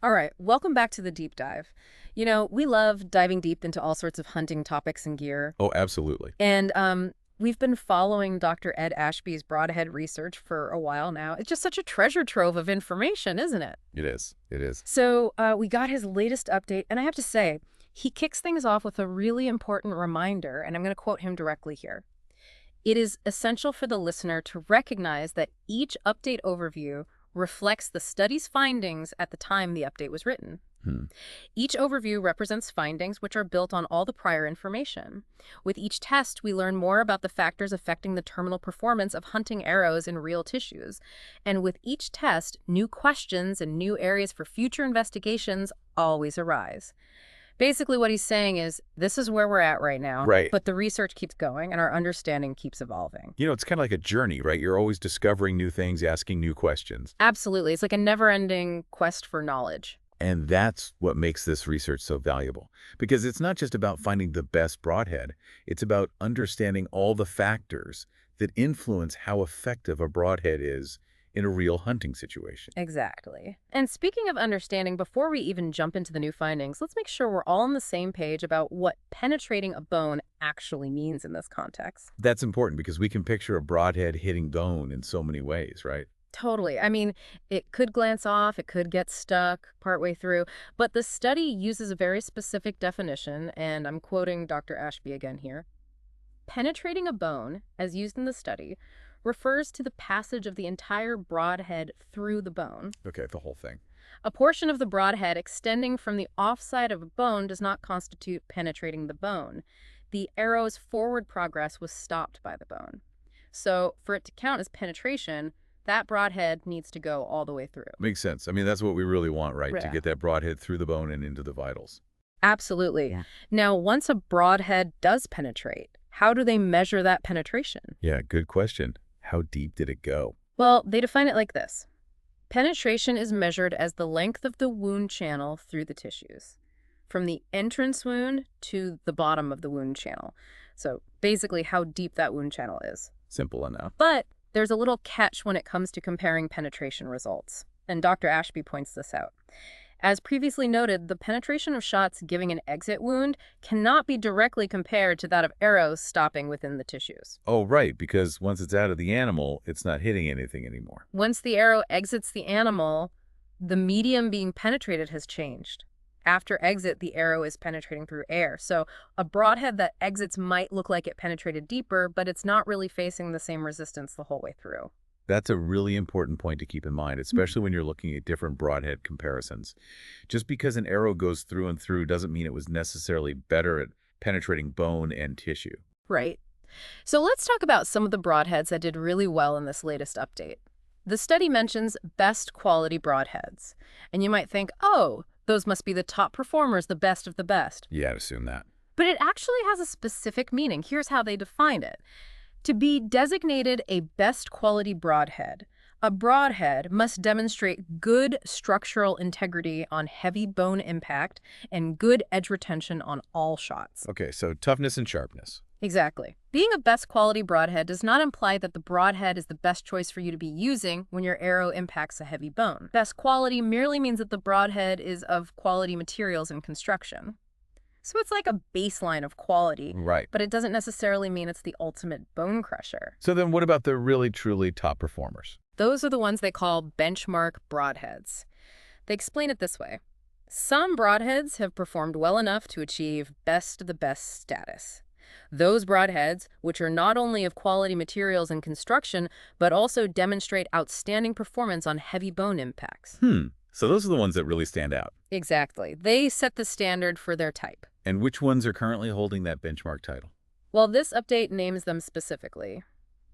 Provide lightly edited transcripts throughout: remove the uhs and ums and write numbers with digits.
All right, welcome back to the deep dive. We love diving deep into all sorts of hunting topics and gear. Oh, absolutely. And we've been following Dr. Ed Ashby's Broadhead research for a while now. It's just such a treasure trove of information, isn't it? It is. It is. So we got his latest update, and I have to say, he kicks things off with a really important reminder, and I'm going to quote him directly here. It is essential for the listener to recognize that each update overview reflects the study's findings at the time the update was written. Hmm. Each overview represents findings which are built on all the prior information. With each test, we learn more about the factors affecting the terminal performance of hunting arrows in real tissues. And with each test, new questions and new areas for future investigations always arise. Basically, what he's saying is, this is where we're at right now, Right. but the research keeps going and our understanding keeps evolving. It's kind of like a journey, right? You're always discovering new things, asking new questions. Absolutely. It's like a never-ending quest for knowledge. And that's what makes this research so valuable. Because it's not just about finding the best broadhead. It's about understanding all the factors that influence how effective a broadhead is in a real hunting situation. Exactly. And speaking of understanding, before we even jump into the new findings, let's make sure we're all on the same page about what penetrating a bone actually means in this context. That's important because we can picture a broadhead hitting bone in so many ways, right? Totally. I mean, it could glance off, it could get stuck partway through, but the study uses a very specific definition, and I'm quoting Dr. Ashby again here. Penetrating a bone, as used in the study, refers to the passage of the entire broadhead through the bone. Okay, the whole thing. A portion of the broadhead extending from the offside of a bone does not constitute penetrating the bone. The arrow's forward progress was stopped by the bone. So, for it to count as penetration, that broadhead needs to go all the way through. Makes sense. I mean, that's what we really want, right? To Yeah. get that broadhead through the bone and into the vitals. Absolutely. Yeah. Now, once a broadhead does penetrate, how do they measure that penetration? Yeah, good question. How deep did it go? Well, they define it like this. Penetration is measured as the length of the wound channel through the tissues, from the entrance wound to the bottom of the wound channel. So basically how deep that wound channel is. Simple enough. But there's a little catch when it comes to comparing penetration results, and Dr. Ashby points this out. As previously noted, the penetration of shots giving an exit wound cannot be directly compared to that of arrows stopping within the tissues. Oh, right, because once it's out of the animal, it's not hitting anything anymore. Once the arrow exits the animal, the medium being penetrated has changed. After exit, the arrow is penetrating through air. So a broadhead that exits might look like it penetrated deeper, but it's not really facing the same resistance the whole way through. That's a really important point to keep in mind, especially when you're looking at different broadhead comparisons. Just because an arrow goes through and through doesn't mean it was necessarily better at penetrating bone and tissue. Right. So let's talk about some of the broadheads that did really well in this latest update. The study mentions best quality broadheads. And you might think, oh, those must be the top performers, the best of the best. Yeah, I'd assume that. But it actually has a specific meaning. Here's how they define it. To be designated a best quality broadhead, a broadhead must demonstrate good structural integrity on heavy bone impact and good edge retention on all shots. Okay, so toughness and sharpness. Exactly. Being a best quality broadhead does not imply that the broadhead is the best choice for you to be using when your arrow impacts a heavy bone. Best quality merely means that the broadhead is of quality materials and construction. So it's like a baseline of quality, Right. but it doesn't necessarily mean it's the ultimate bone crusher. So then what about the really, truly top performers? Those are the ones they call benchmark broadheads. They explain it this way. Some broadheads have performed well enough to achieve best of the best status. Those broadheads, which are not only of quality materials and construction, but also demonstrate outstanding performance on heavy bone impacts. So those are the ones that really stand out. Exactly. They set the standard for their type. And which ones are currently holding that benchmark title? Well, this update names them specifically.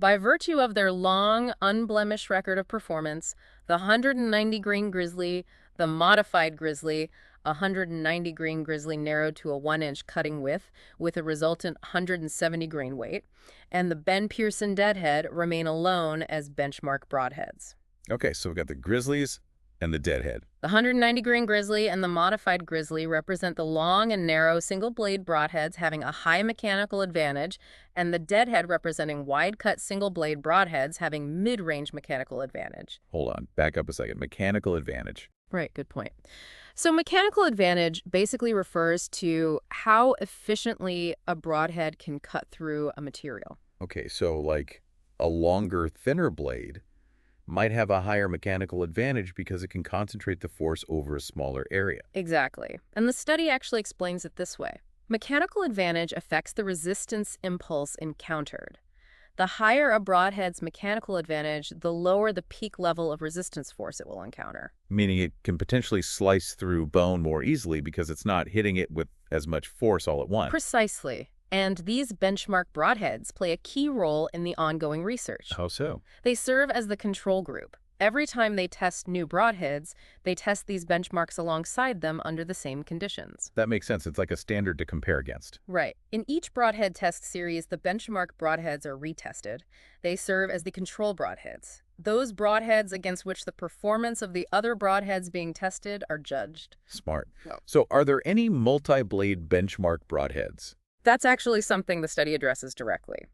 By virtue of their long, unblemished record of performance, the 190 grain grizzly, the modified grizzly, 190 grain grizzly narrowed to a 1-inch cutting width with a resultant 170 grain weight, and the Ben Pearson deadhead remain alone as benchmark broadheads. Okay, so we've got the grizzlies and the deadhead. The 190 grain grizzly and the modified grizzly represent the long and narrow single-blade broadheads having a high mechanical advantage, and the deadhead representing wide-cut single-blade broadheads having mid-range mechanical advantage. Hold on, back up a second. Mechanical advantage. Right, good point. So mechanical advantage basically refers to how efficiently a broadhead can cut through a material. Okay, so like a longer, thinner blade might have a higher mechanical advantage because it can concentrate the force over a smaller area. Exactly. And the study actually explains it this way. Mechanical advantage affects the resistance impulse encountered. The higher a broadhead's mechanical advantage, the lower the peak level of resistance force it will encounter. Meaning it can potentially slice through bone more easily because it's not hitting it with as much force all at once. Precisely. And these benchmark broadheads play a key role in the ongoing research. How so? They serve as the control group. Every time they test new broadheads, they test these benchmarks alongside them under the same conditions. That makes sense. It's like a standard to compare against. Right. In each broadhead test series, the benchmark broadheads are retested. They serve as the control broadheads. Those broadheads against which the performance of the other broadheads being tested are judged. Smart. Oh. So are there any multi-blade benchmark broadheads? That's actually something the study addresses directly.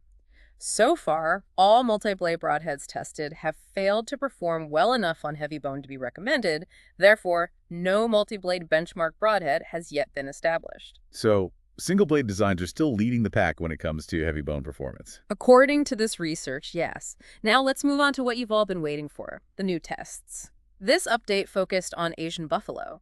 So far, all multi-blade broadheads tested have failed to perform well enough on heavy bone to be recommended. Therefore, no multi-blade benchmark broadhead has yet been established. So single-blade designs are still leading the pack when it comes to heavy bone performance. According to this research, yes. Now let's move on to what you've all been waiting for, the new tests. This update focused on Asian buffalo.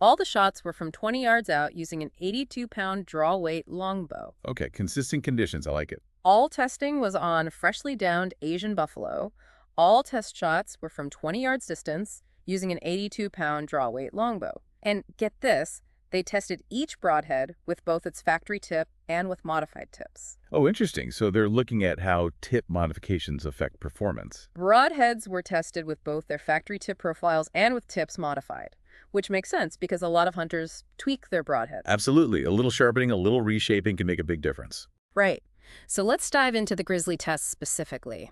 All the shots were from 20 yards out using an 82-pound draw weight longbow. Okay, consistent conditions. I like it. All testing was on freshly downed Asian buffalo. All test shots were from 20 yards distance using an 82-pound draw weight longbow. And get this, they tested each broadhead with both its factory tip and with modified tips. Oh, interesting. So they're looking at how tip modifications affect performance. Broadheads were tested with both their factory tip profiles and with tips modified, which makes sense because a lot of hunters tweak their broadhead. Absolutely. A little sharpening, a little reshaping can make a big difference. Right. So let's dive into the grizzly tests specifically.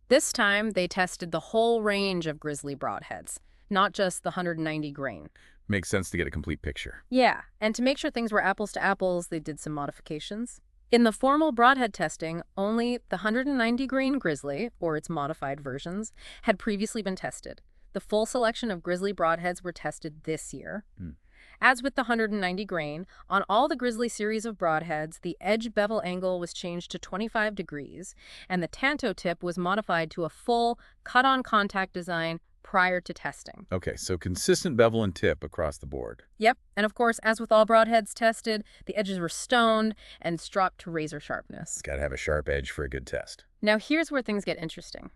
This time, they tested the whole range of grizzly broadheads, not just the 190 grain. Makes sense to get a complete picture. Yeah, and to make sure things were apples to apples, they did some modifications. In the formal broadhead testing, only the 190 grain grizzly, or its modified versions, had previously been tested. The full selection of grizzly broadheads were tested this year. As with the 190 grain, on all the grizzly series of broadheads, the edge bevel angle was changed to 25 degrees, and the tanto tip was modified to a full cut-on contact design prior to testing. Okay, so consistent bevel and tip across the board. Yep, and of course, as with all broadheads tested, the edges were stoned and stropped to razor sharpness. Got to have a sharp edge for a good test. Now here's where things get interesting.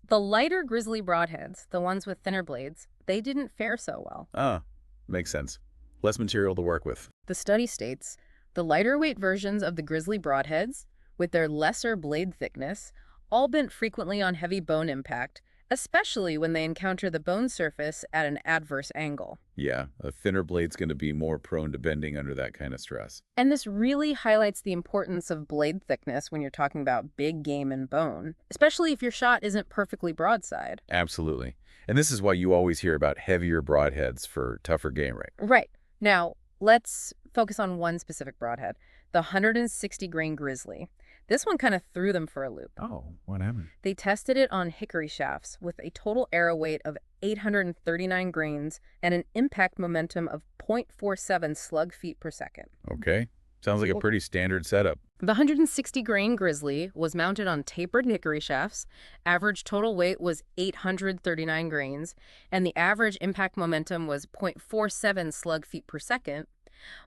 The lighter grizzly broadheads, the ones with thinner blades, they didn't fare so well. Ah, makes sense. Less material to work with. The study states, the lighter weight versions of the grizzly broadheads, with their lesser blade thickness, all bent frequently on heavy bone impact, especially when they encounter the bone surface at an adverse angle. Yeah, a thinner blade's going to be more prone to bending under that kind of stress. And this really highlights the importance of blade thickness when you're talking about big game and bone, especially if your shot isn't perfectly broadside. Absolutely. And this is why you always hear about heavier broadheads for tougher game, right? Right. Now, let's focus on one specific broadhead, the 160 grain grizzly. This one kind of threw them for a loop. Oh, what happened? They tested it on hickory shafts with a total arrow weight of 839 grains and an impact momentum of 0.47 slug feet per second. Okay. Sounds like a pretty standard setup. The 160 grain grizzly was mounted on tapered hickory shafts. Average total weight was 839 grains, and the average impact momentum was 0.47 slug feet per second.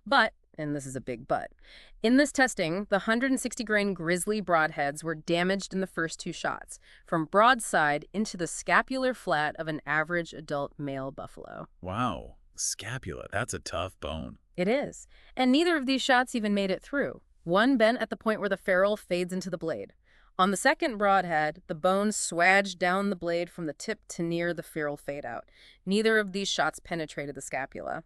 But, and this is a big but, in this testing, the 160 grain grizzly broadheads were damaged in the first two shots, from broadside into the scapular flat of an average adult male buffalo. Wow. Scapula. That's a tough bone. It is. And neither of these shots even made it through. One bent at the point where the ferrule fades into the blade. On the second broadhead, the bone swaged down the blade from the tip to near the ferrule fade out. Neither of these shots penetrated the scapula.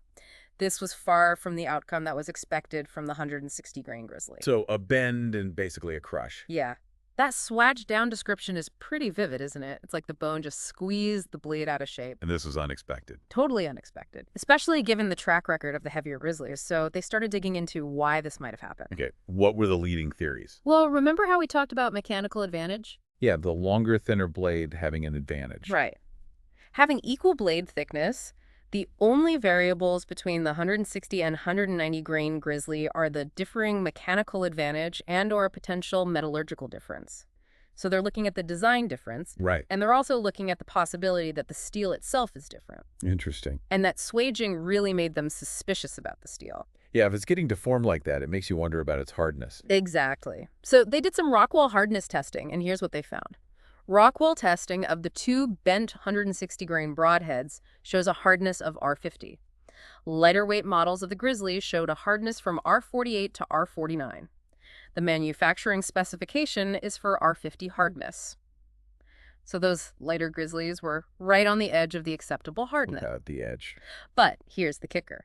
This was far from the outcome that was expected from the 160 grain grizzly. So a bend and basically a crush. Yeah. That swaged down description is pretty vivid, isn't it? It's like the bone just squeezed the blade out of shape. And this was unexpected. Totally unexpected, especially given the track record of the heavier grizzlies. So they started digging into why this might have happened. Okay, what were the leading theories? Well, remember how we talked about mechanical advantage? Yeah, the longer, thinner blade having an advantage. Right. Having equal blade thickness The only variables between the 160 and 190 grain grizzly are the differing mechanical advantage and/or a potential metallurgical difference. So they're looking at the design difference, Right. and they're also looking at the possibility that the steel itself is different, Interesting. and that swaging really made them suspicious about the steel. Yeah, if it's getting deformed like that, it makes you wonder about its hardness. Exactly. So they did some Rockwall hardness testing, and here's what they found. Rockwall testing of the two bent 160 grain broadheads shows a hardness of R50. Lighter weight models of the grizzly showed a hardness from R48 to R49. The manufacturing specification is for R50 hardness. So those lighter grizzlies were right on the edge of the acceptable hardness. At the edge. But here's the kicker.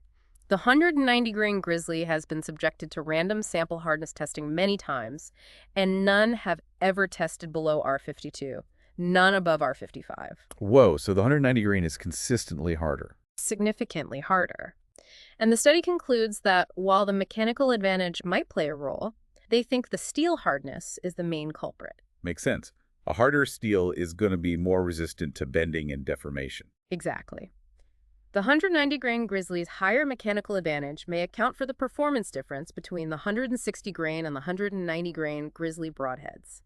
The 190 grain grizzly has been subjected to random sample hardness testing many times, and none have ever tested below R52, none above R55. Whoa, so the 190 grain is consistently harder. Significantly harder. And the study concludes that while the mechanical advantage might play a role, they think the steel hardness is the main culprit. Makes sense. A harder steel is going to be more resistant to bending and deformation. Exactly. The 190 grain grizzly's higher mechanical advantage may account for the performance difference between the 160 grain and the 190 grain grizzly broadheads.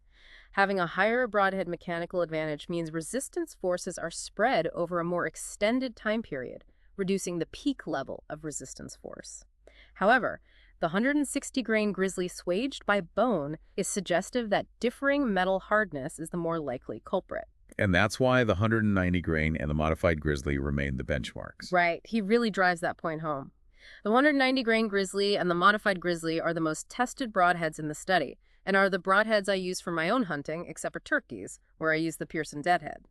Having a higher broadhead mechanical advantage means resistance forces are spread over a more extended time period, reducing the peak level of resistance force. However, the 160 grain grizzly swaged by bone is suggestive that differing metal hardness is the more likely culprit. And that's why the 190 grain and the modified grizzly remain the benchmarks. Right, he really drives that point home. The 190 grain grizzly and the modified grizzly are the most tested broadheads in the study, and are the broadheads I use for my own hunting, except for turkeys, where I use the Pearson Deadhead.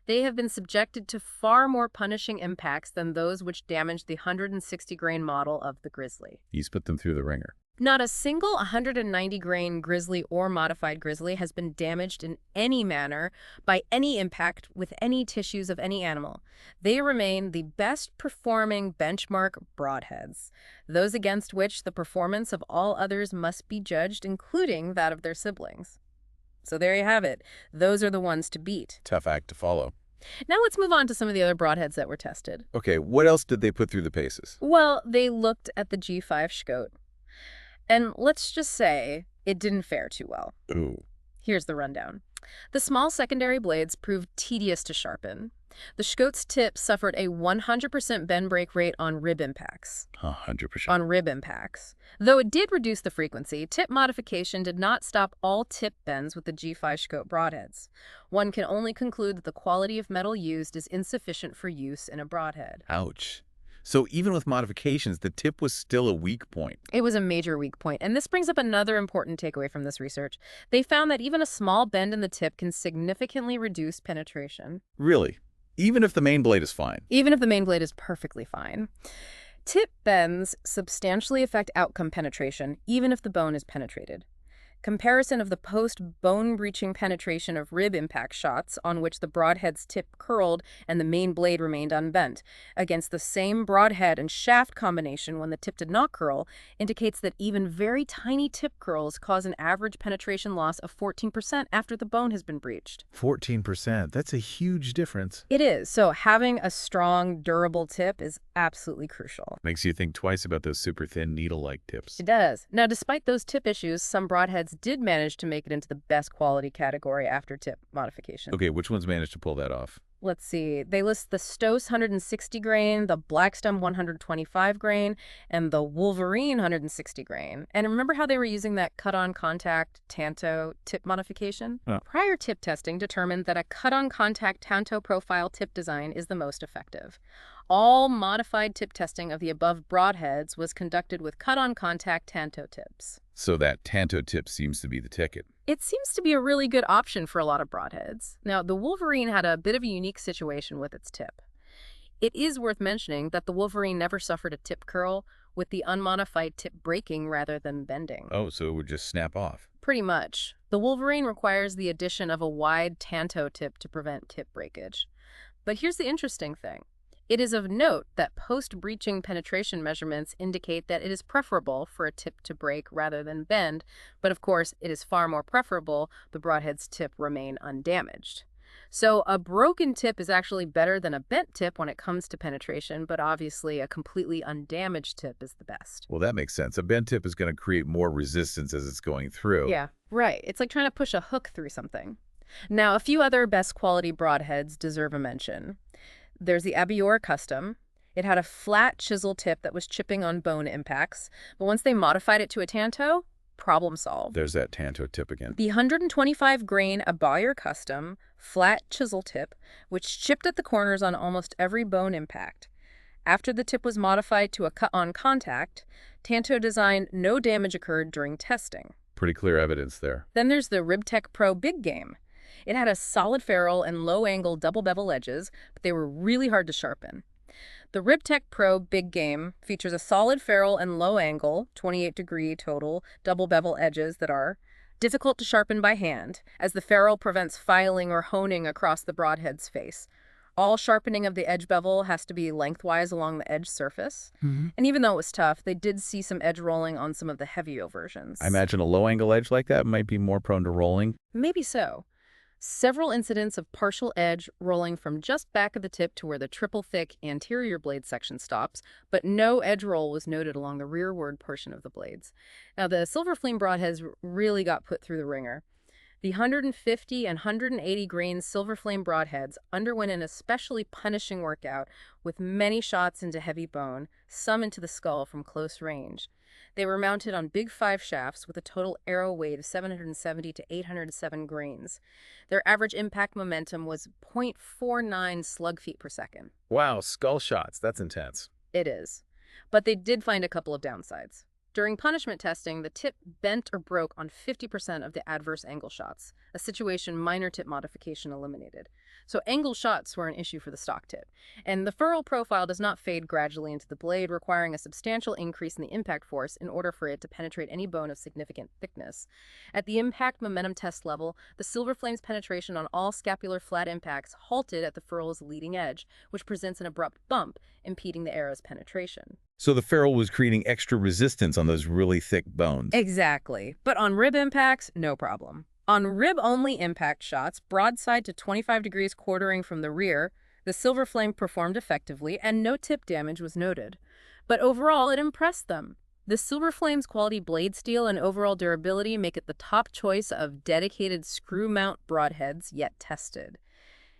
They have been subjected to far more punishing impacts than those which damaged the 160 grain model of the grizzly. He's put them through the ringer. Not a single 190 grain grizzly or modified grizzly has been damaged in any manner by any impact with any tissues of any animal. They remain the best performing benchmark broadheads, those against which the performance of all others must be judged, including that of their siblings. So there you have it. Those are the ones to beat. Tough act to follow. Now let's move on to some of the other broadheads that were tested. Okay, what else did they put through the paces? Well, they looked at the G5 Scout. And let's just say it didn't fare too well. Ooh. Here's the rundown. The small secondary blades proved tedious to sharpen. The Scout's tip suffered a 100% bend break rate on rib impacts. 100%. Though it did reduce the frequency, tip modification did not stop all tip bends with the G5 Scout broadheads. One can only conclude that the quality of metal used is insufficient for use in a broadhead. Ouch. So even with modifications, the tip was still a weak point. It was a major weak point, and this brings up another important takeaway from this research. They found that even a small bend in the tip can significantly reduce penetration. Really? Even if the main blade is fine? Even if the main blade is perfectly fine. Tip bends substantially affect outcome penetration, even if the bone is penetrated. Comparison of the post-bone breaching penetration of rib impact shots on which the broadhead's tip curled and the main blade remained unbent against the same broadhead and shaft combination when the tip did not curl indicates that even very tiny tip curls cause an average penetration loss of 14% after the bone has been breached. 14%. That's a huge difference. It is. So having a strong, durable tip is absolutely crucial. Makes you think twice about those super thin needle-like tips. It does. Now, despite those tip issues, some broadheads did manage to make it into the best quality category after tip modification. Okay, which ones managed to pull that off? Let's see. They list the Stos 160 grain, the Blackstem 125 grain, and the Wolverine 160 grain. And remember how they were using that cut-on contact Tanto tip modification? Prior tip testing determined that a cut-on contact Tanto profile tip design is the most effective. All modified tip testing of the above broadheads was conducted with cut-on contact Tanto tips. So that Tanto tip seems to be the ticket. It seems to be a really good option for a lot of broadheads. Now, the Wolverine had a bit of a unique situation with its tip. It is worth mentioning that the Wolverine never suffered a tip curl, with the unmodified tip breaking rather than bending. Oh, so it would just snap off. Pretty much. The Wolverine requires the addition of a wide Tanto tip to prevent tip breakage. But here's the interesting thing. It is of note that post-breaching penetration measurements indicate that it is preferable for a tip to break rather than bend, but of course it is far more preferable the broadhead's tip remain undamaged. So a broken tip is actually better than a bent tip when it comes to penetration, but obviously a completely undamaged tip is the best. Well, that makes sense. A bent tip is going to create more resistance as it's going through. Yeah, right. It's like trying to push a hook through something. Now, a few other best quality broadheads deserve a mention. There's the Abior Custom. It had a flat chisel tip that was chipping on bone impacts, but once they modified it to a tanto, problem solved. There's that tanto tip again. The 125 grain Abior Custom flat chisel tip, which chipped at the corners on almost every bone impact. After the tip was modified to a cut-on contact, Tanto designed no damage occurred during testing. Pretty clear evidence there. Then there's the RibTech Pro Big Game. It had a solid ferrule and low-angle double bevel edges, but they were really hard to sharpen. The RibTech Pro Big Game features a solid ferrule and low-angle, 28-degree total, double bevel edges that are difficult to sharpen by hand, as the ferrule prevents filing or honing across the broadhead's face. All sharpening of the edge bevel has to be lengthwise along the edge surface. And even though it was tough, they did see some edge rolling on some of the heavier versions. I imagine a low-angle edge like that might be more prone to rolling. Maybe so. Several incidents of partial edge rolling from just back of the tip to where the triple-thick anterior blade section stops, but no edge roll was noted along the rearward portion of the blades. Now, the Silver Flame broadheads really got put through the ringer. The 150 and 180 grain Silver Flame broadheads underwent an especially punishing workout with many shots into heavy bone, some into the skull from close range. They were mounted on Big 5 shafts with a total arrow weight of 770 to 807 grains. Their average impact momentum was 0.49 slug feet per second. Wow, skull shots. That's intense. It is. But they did find a couple of downsides. During punishment testing, the tip bent or broke on 50% of the adverse angle shots, a situation minor tip modification eliminated. So angle shots were an issue for the stock tip. And the ferrule profile does not fade gradually into the blade, requiring a substantial increase in the impact force in order for it to penetrate any bone of significant thickness. At the impact momentum test level, the Silver Flame's penetration on all scapular flat impacts halted at the ferrule's leading edge, which presents an abrupt bump, impeding the arrow's penetration. So the ferrule was creating extra resistance on those really thick bones. Exactly. But on rib impacts, no problem. On rib-only impact shots, broadside to 25 degrees quartering from the rear, the Silver Flame performed effectively and no tip damage was noted. But overall, it impressed them. The Silver Flame's quality blade steel and overall durability make it the top choice of dedicated screw mount broadheads yet tested.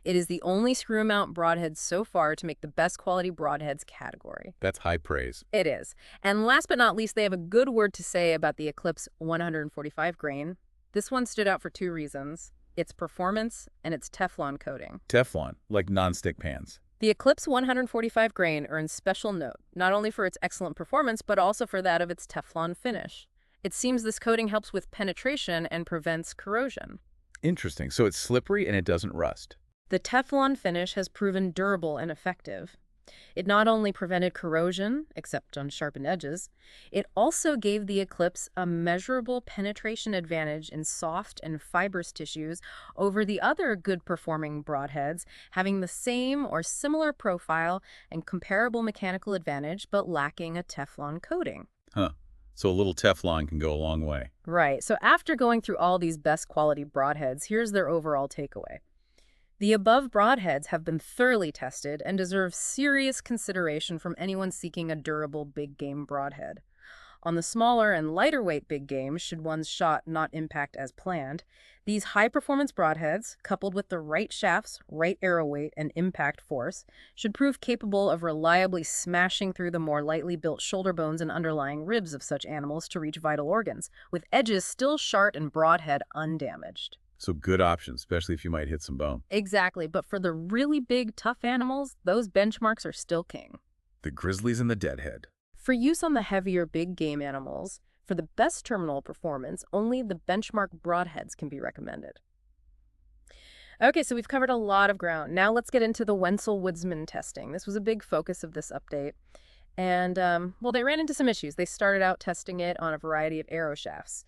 It is the only screw mount broadhead so far to make the best quality broadheads category. That's high praise. It is. And last but not least, they have a good word to say about the Eclipse 145 grain. This one stood out for two reasons: its performance and its Teflon coating. Teflon, like non-stick pans. The Eclipse 145 grain earns special note, not only for its excellent performance, but also for that of its Teflon finish. It seems this coating helps with penetration and prevents corrosion. Interesting. So it's slippery and it doesn't rust. The Teflon finish has proven durable and effective. It not only prevented corrosion, except on sharpened edges, it also gave the Eclipse a measurable penetration advantage in soft and fibrous tissues over the other good-performing broadheads, having the same or similar profile and comparable mechanical advantage, but lacking a Teflon coating. Huh. So a little Teflon can go a long way. Right. So after going through all these best quality broadheads, here's their overall takeaway. The above broadheads have been thoroughly tested and deserve serious consideration from anyone seeking a durable big game broadhead. On the smaller and lighter weight big game, should one's shot not impact as planned, these high-performance broadheads, coupled with the right shafts, right arrow weight, and impact force, should prove capable of reliably smashing through the more lightly built shoulder bones and underlying ribs of such animals to reach vital organs, with edges still sharp and broadhead undamaged. So good options, especially if you might hit some bone. Exactly, but for the really big, tough animals, those benchmarks are still king. The grizzlies and the deadhead. For use on the heavier big game animals, for the best terminal performance, only the benchmark broadheads can be recommended. Okay, so we've covered a lot of ground. Now let's get into the Wenzel-Woodsman testing. This was a big focus of this update. And, well, they ran into some issues. They started out testing it on a variety of arrow shafts.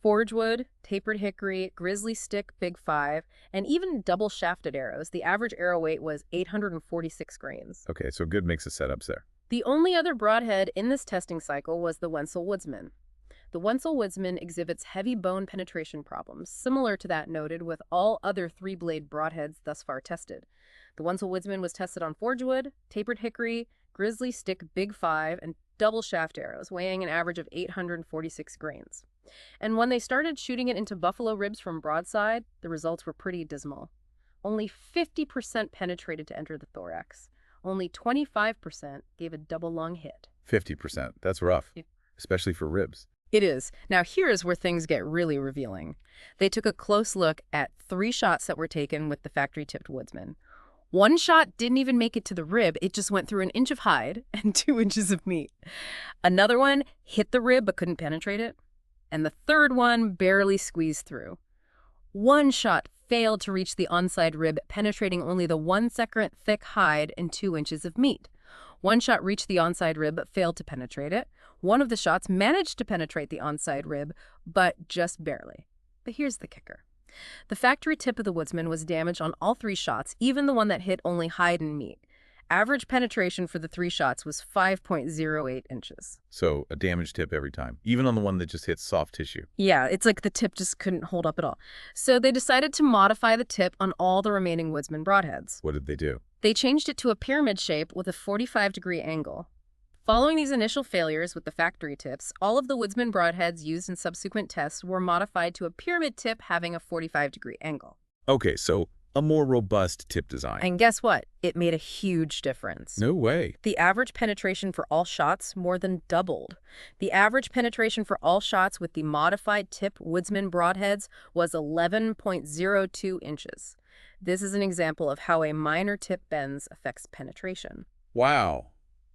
Forge wood, tapered hickory, grizzly stick, Big 5, and even double-shafted arrows. The average arrow weight was 846 grains. Okay, so good mix of setups there. The only other broadhead in this testing cycle was the Wenzel-Woodsman. The Wenzel Woodsman exhibits heavy bone penetration problems, similar to that noted with all other three-blade broadheads thus far tested. The Wenzel Woodsman was tested on forgewood, tapered hickory, grizzly stick Big 5, and double shaft arrows, weighing an average of 846 grains. And when they started shooting it into buffalo ribs from broadside, the results were pretty dismal. Only 50% penetrated to enter the thorax. Only 25% gave a double lung hit. 50%. That's rough, especially for ribs. It is. Now here's where things get really revealing. They took a close look at 3 shots that were taken with the factory-tipped Woodsman. One shot didn't even make it to the rib. It just went through an inch of hide and 2 inches of meat. Another one hit the rib but couldn't penetrate it. And the third one barely squeezed through. One shot failed to reach the onside rib, penetrating only the 1-second thick hide and 2 inches of meat. One shot reached the onside rib but failed to penetrate it. One of the shots managed to penetrate the onside rib, but just barely. But here's the kicker. The factory tip of the Woodsman was damaged on all 3 shots, even the one that hit only hide and meat. Average penetration for the 3 shots was 5.08 inches. So a damaged tip every time, even on the one that just hits soft tissue. Yeah, it's like the tip just couldn't hold up at all. So they decided to modify the tip on all the remaining Woodsman broadheads. What did they do? They changed it to a pyramid shape with a 45-degree angle. Following these initial failures with the factory tips, all of the Woodsman broadheads used in subsequent tests were modified to a pyramid tip having a 45-degree angle. Okay, so a more robust tip design. And guess what? It made a huge difference. No way. The average penetration for all shots more than doubled. The average penetration for all shots with the modified tip Woodsman broadheads was 11.02 inches. This is an example of how a minor tip bends affects penetration. Wow.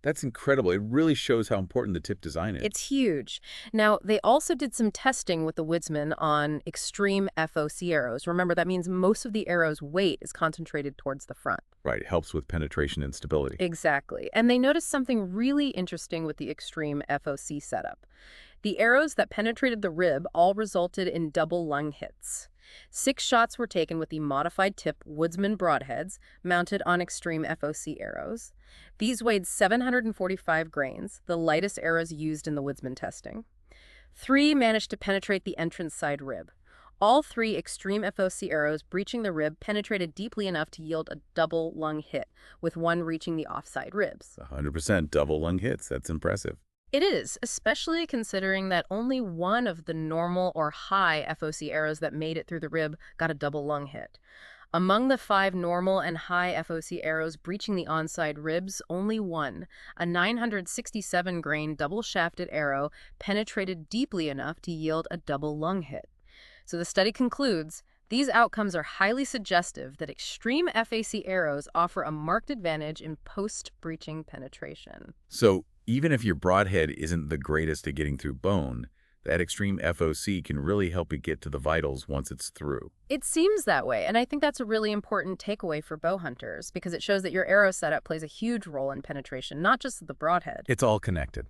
That's incredible. It really shows how important the tip design is. It's huge. Now, they also did some testing with the Woodsman on extreme FOC arrows. Remember, that means most of the arrow's weight is concentrated towards the front. Right. It helps with penetration and stability. Exactly. And they noticed something really interesting with the extreme FOC setup. The arrows that penetrated the rib all resulted in double lung hits. 6 shots were taken with the modified tip Woodsman broadheads mounted on extreme FOC arrows. These weighed 745 grains, the lightest arrows used in the Woodsman testing. 3 managed to penetrate the entrance side rib. All 3 extreme FOC arrows breaching the rib penetrated deeply enough to yield a double lung hit, with one reaching the offside ribs. 100% double lung hits. That's impressive. It is, especially considering that only one of the normal or high FOC arrows that made it through the rib got a double lung hit. Among the 5 normal and high FOC arrows breaching the onside ribs, only one, a 967-grain double-shafted arrow, penetrated deeply enough to yield a double lung hit. So the study concludes, these outcomes are highly suggestive that extreme FAC arrows offer a marked advantage in post-breaching penetration. So even if your broadhead isn't the greatest at getting through bone, that extreme FOC can really help you get to the vitals once it's through. It seems that way, and I think that's a really important takeaway for bow hunters because it shows that your arrow setup plays a huge role in penetration, not just the broadhead. It's all connected.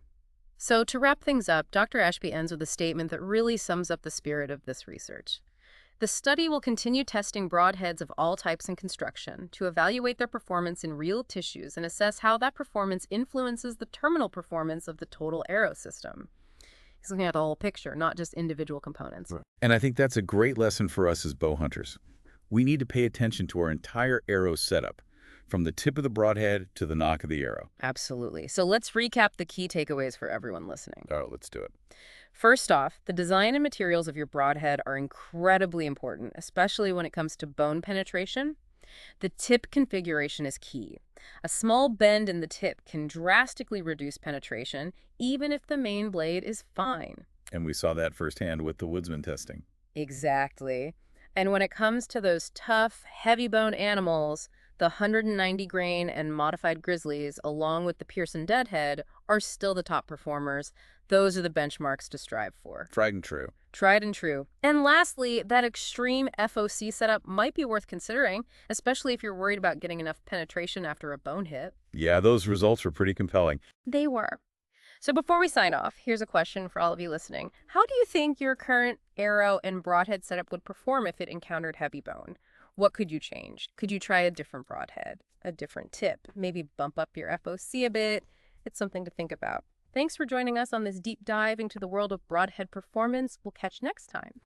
So to wrap things up, Dr. Ashby ends with a statement that really sums up the spirit of this research. The study will continue testing broadheads of all types and construction to evaluate their performance in real tissues and assess how that performance influences the terminal performance of the total arrow system. He's looking at the whole picture, not just individual components. Right. And I think that's a great lesson for us as bow hunters. We need to pay attention to our entire arrow setup, from the tip of the broadhead to the nock of the arrow. Absolutely. So let's recap the key takeaways for everyone listening. All right, let's do it. First off, the design and materials of your broadhead are incredibly important, especially when it comes to bone penetration. The tip configuration is key. A small bend in the tip can drastically reduce penetration, even if the main blade is fine. And we saw that firsthand with the Woodsman testing. Exactly. And when it comes to those tough, heavy-bone animals, the 190-grain and modified grizzlies, along with the Pearson deadhead, are still the top performers. Those are the benchmarks to strive for. Tried and true. Tried and true. And lastly, that extreme FOC setup might be worth considering, especially if you're worried about getting enough penetration after a bone hit. Yeah, those results were pretty compelling. They were. So before we sign off, here's a question for all of you listening. How do you think your current arrow and broadhead setup would perform if it encountered heavy bone? What could you change? Could you try a different broadhead, a different tip, maybe bump up your FOC a bit? It's something to think about. Thanks for joining us on this deep dive into the world of broadhead performance. We'll catch next time.